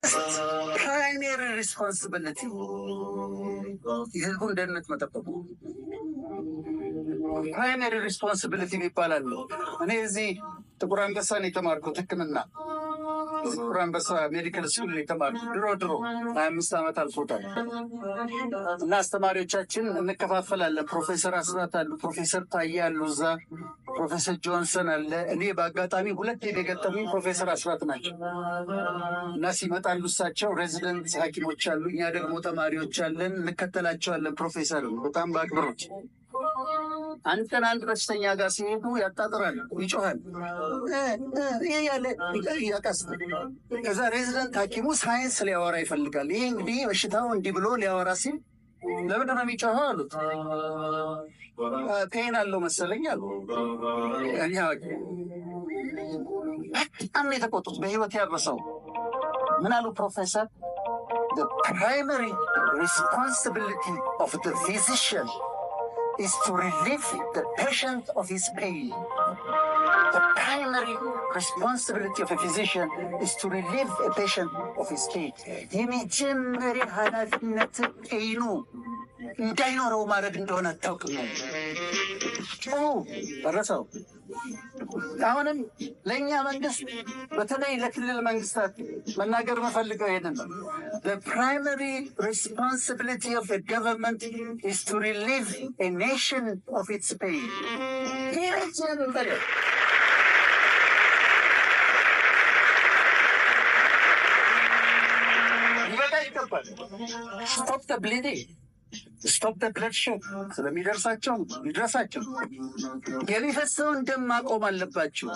primary responsibility የህዝቡን ደህንነት መጠበቁ ፕራይመሪ ሪስፖንሲቢሊቲ ይባላል። እኔ እዚህ ጥቁር አንበሳን የተማርኩት ሕክምና ጥቁር አንበሳ ሜዲካል ስኩል የተማርኩት ድሮ 25 ዓመት አልፎታል። እና አስተማሪዎቻችን እንከፋፈላለን። ፕሮፌሰር አስራት አሉ፣ ፕሮፌሰር ታዬ አሉ፣ እዛ ፕሮፌሰር ጆንሰን አለ። እኔ በአጋጣሚ ሁለት የገጠሙኝ ፕሮፌሰር አስራት ናቸው። እና ሲመጣሉ እሳቸው ሬዚደንት ሐኪሞች አሉ፣ እኛ ደግሞ ተማሪዎች አለን፣ እንከተላቸዋለን። ፕሮፌሰር በጣም በአክብሮት አንተን አንድ በሽተኛ ጋር ሲሄዱ ያጣጥራል፣ ይጮሃል ያለ ያቀስ። ከዛ ሬዚደንት ሐኪሙ ሳይንስ ሊያወራ ይፈልጋል። ይሄ እንግዲህ በሽታው እንዲህ ብሎ ሊያወራ ሲል ለምንድን ነው የሚጮኸው አሉት። ፔን አለው መሰለኝ አሉ። በጣም የተቆጡት በህይወት ያረሰው ምን አሉ ፕሮፌሰር? The primary responsibility of the physician is to relieve the patient of his pain. The primary responsibility of a physician is to relieve a patient of his pain. የመጀመሪያ ኃላፊነት ፔኑ እንዳይኖረው ማድረግ እንደሆነ አታውቅም ነው በረሰው። አሁንም ለእኛ መንግስት በተለይ ለክልል መንግስታት መናገር መፈልገው ይሄንን ነው። The primary responsibility of a government is to relieve a nation of its pain. Stop the bleeding. Stop the bloodshed. ስለሚደርሳቸው ይድረሳቸው። የሚፈሰውን ደም ማቆም አለባቸው።